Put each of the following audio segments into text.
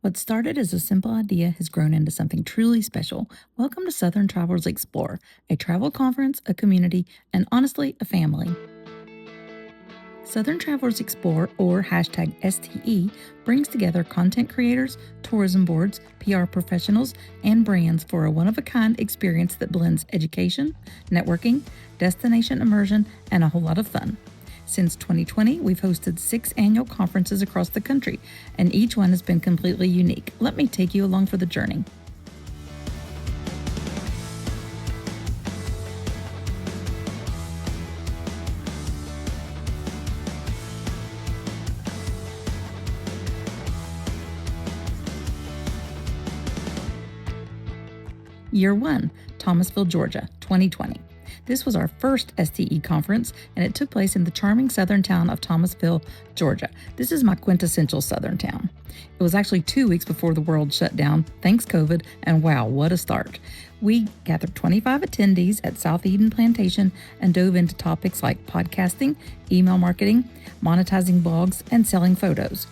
What started as a simple idea has grown into something truly special. Welcome to Southern Travelers Explore, a travel conference, a community, and honestly, a family. Southern Travelers Explore, or hashtag STE, brings together content creators, tourism boards, PR professionals, and brands for a one of a kind experience that blends education, networking, destination immersion, and a whole lot of fun. Since 2020, we've hosted 6 annual conferences across the country, and each one has been completely unique. Let me take you along for the journey. Year 1, Thomasville, Georgia, 2020. This was our first STE conference, and it took place in the charming southern town of Thomasville, Georgia. This is my quintessential southern town. It was actually 2 weeks before the world shut down, thanks COVID, and wow, what a start. We gathered 25 attendees at South Eden Plantation and dove into topics like podcasting, email marketing, monetizing blogs, and selling photos.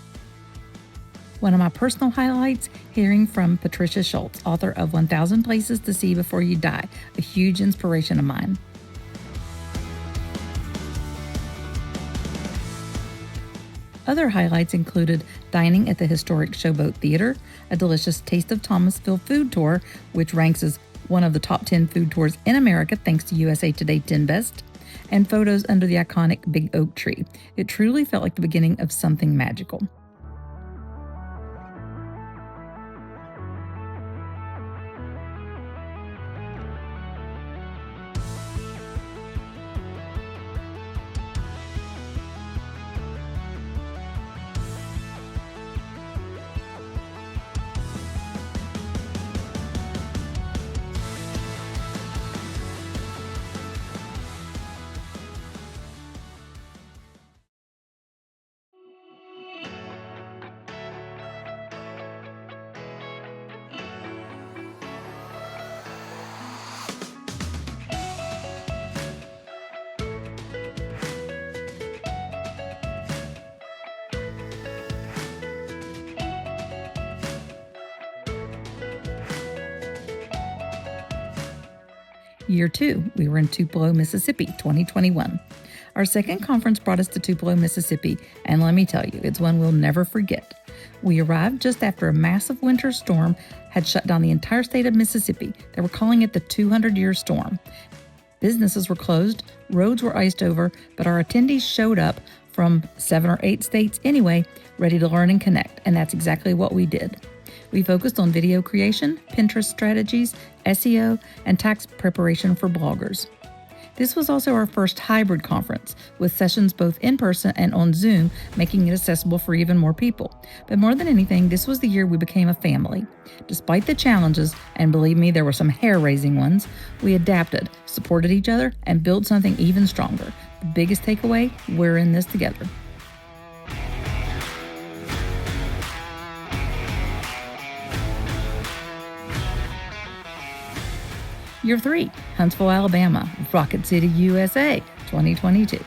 One of my personal highlights, hearing from Patricia Schultz, author of 1,000 Places to See Before You Die, a huge inspiration of mine. Other highlights included dining at the historic Showboat Theater, a delicious Taste of Thomasville food tour, which ranks as one of the top 10 food tours in America thanks to USA Today 10 Best, and photos under the iconic big oak tree. It truly felt like the beginning of something magical. Year 2, we were in Tupelo, Mississippi, 2021. Our second conference brought us to Tupelo, Mississippi, and let me tell you, it's one we'll never forget. We arrived just after a massive winter storm had shut down the entire state of Mississippi. They were calling it the 200-year storm. Businesses were closed, roads were iced over, but our attendees showed up from 7 or 8 states anyway, ready to learn and connect, and that's exactly what we did. We focused on video creation, Pinterest strategies, SEO, and tax preparation for bloggers. This was also our first hybrid conference, with sessions both in person and on Zoom, making it accessible for even more people. But more than anything, this was the year we became a family. Despite the challenges, and believe me, there were some hair-raising ones, we adapted, supported each other, and built something even stronger. The biggest takeaway, we're in this together. Year 3, Huntsville, Alabama, Rocket City, USA, 2022.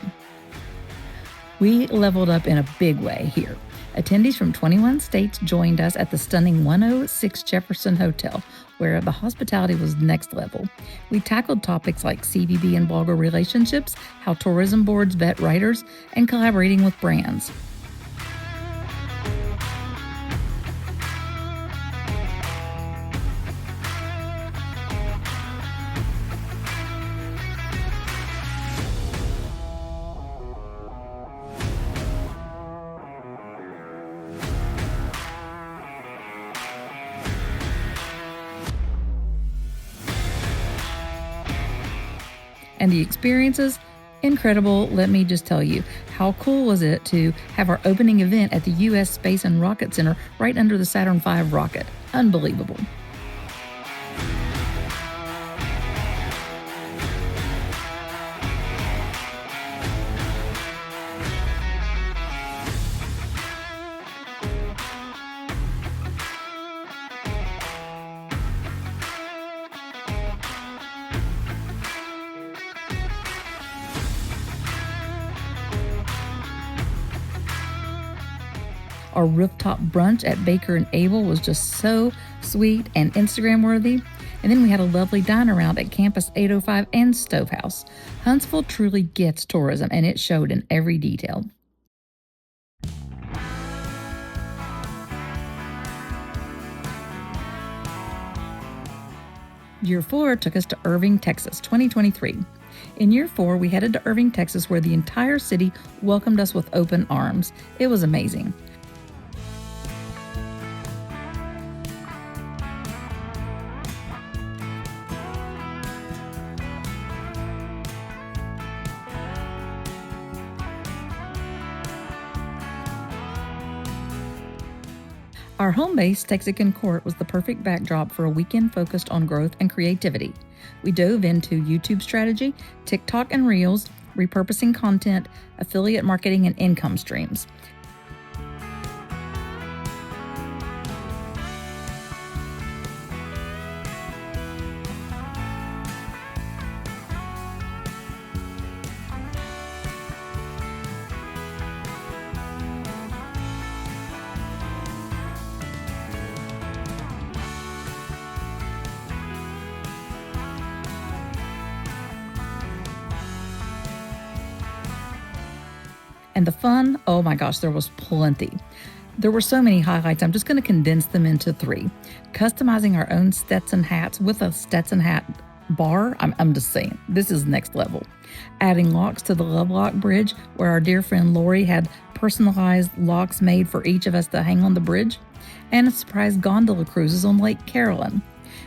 We leveled up in a big way here. Attendees from 21 states joined us at the stunning 106 Jefferson Hotel, where the hospitality was next level. We tackled topics like CVB and blogger relationships, how tourism boards vet writers, and collaborating with brands. And the experiences, incredible. Let me just tell you, how cool was it to have our opening event at the U.S. Space and Rocket Center right under the Saturn V rocket? Unbelievable. Our rooftop brunch at Baker and Abel was just so sweet and Instagram worthy. And then we had a lovely dine-around at Campus 805 and Stovehouse. Huntsville truly gets tourism, and it showed in every detail. Year 4 took us to Irving, Texas, 2023. In Year 4, we headed to Irving, Texas, where the entire city welcomed us with open arms. It was amazing. Our home base, Texican Court, was the perfect backdrop for a weekend focused on growth and creativity. We dove into YouTube strategy, TikTok and Reels, repurposing content, affiliate marketing, and income streams. And the fun, oh my gosh, there was plenty. There were so many highlights, I'm just going to condense them into 3. Customizing our own Stetson hats with a Stetson hat bar. I'm just saying, this is next level. Adding locks to the Lovelock Bridge, where our dear friend Lori had personalized locks made for each of us to hang on the bridge. And a surprise gondola cruises on Lake Carolyn.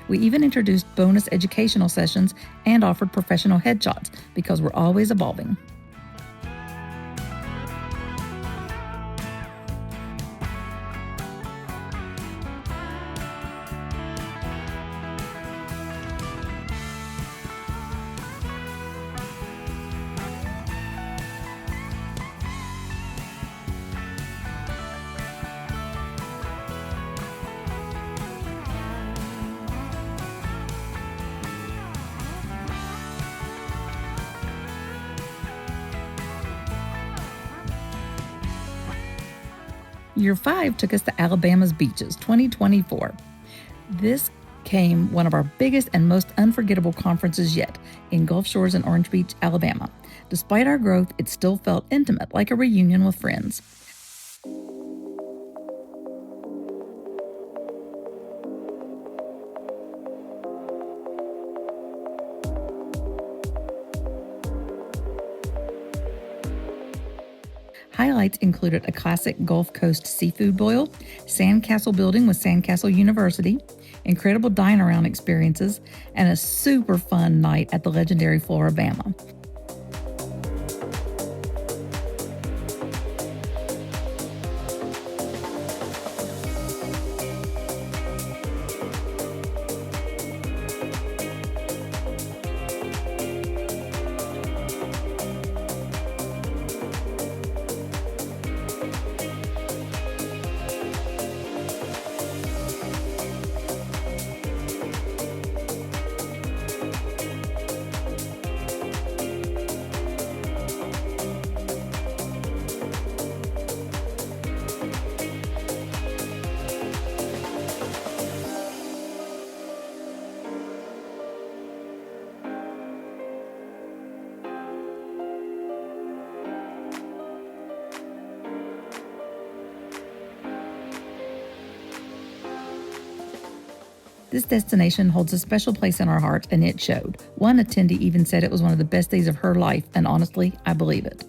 We even introduced bonus educational sessions and offered professional headshots because we're always evolving. Year 5 took us to Alabama's beaches, 2024. This came one of our biggest and most unforgettable conferences yet in Gulf Shores and Orange Beach, Alabama. Despite our growth, it still felt intimate, like a reunion with friends. Highlights included a classic Gulf Coast seafood boil, sandcastle building with Sandcastle University, incredible dine-around experiences, and a super fun night at the legendary Floribama. This destination holds a special place in our hearts, and it showed. One attendee even said it was one of the best days of her life, and honestly, I believe it.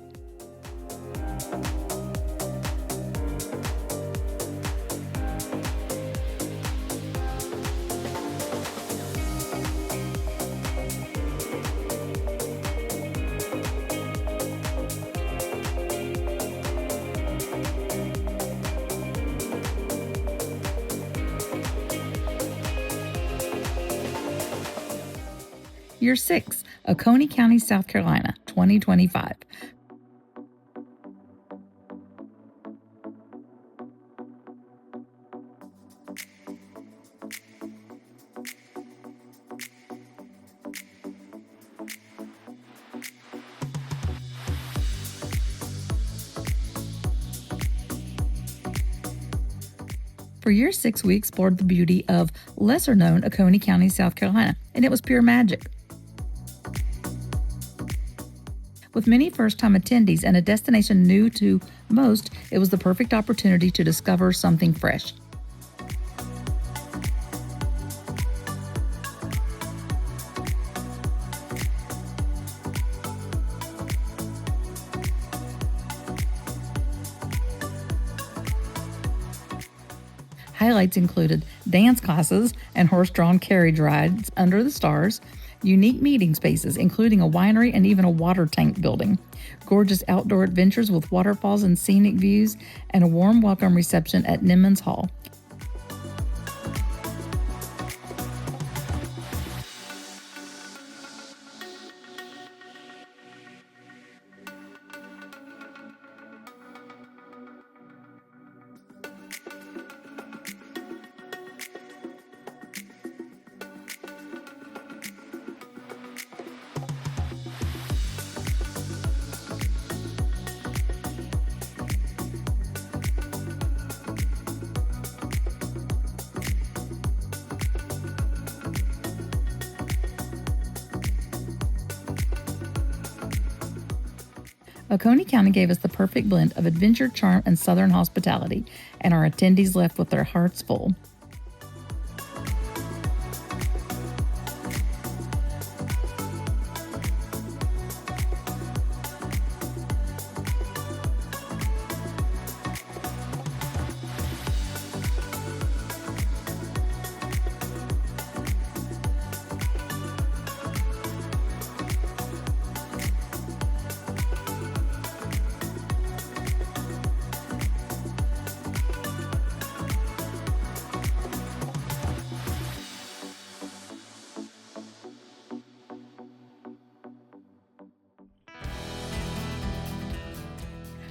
Year 6, Oconee County, South Carolina, 2025. For year 6, we explored the beauty of lesser-known Oconee County, South Carolina, and it was pure magic. With many first-time attendees and a destination new to most, it was the perfect opportunity to discover something fresh. Highlights included dance classes and horse-drawn carriage rides under the stars, unique meeting spaces, including a winery and even a water tank building, gorgeous outdoor adventures with waterfalls and scenic views, and a warm welcome reception at Nimmons Hall. Oconee County gave us the perfect blend of adventure, charm, and southern hospitality, and our attendees left with their hearts full.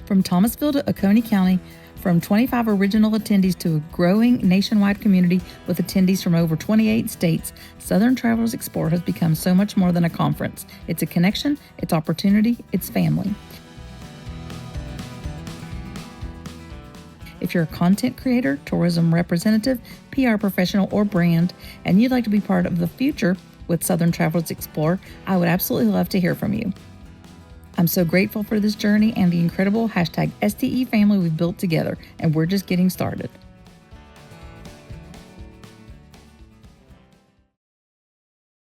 From Thomasville to Oconee County, from 25 original attendees to a growing nationwide community with attendees from over 28 states, Southern Travelers Explore has become so much more than a conference. It's a connection, it's opportunity, it's family. If you're a content creator, tourism representative, PR professional, or brand, and you'd like to be part of the future with Southern Travelers Explore, I would absolutely love to hear from you. I'm so grateful for this journey and the incredible #STE family we've built together, and we're just getting started.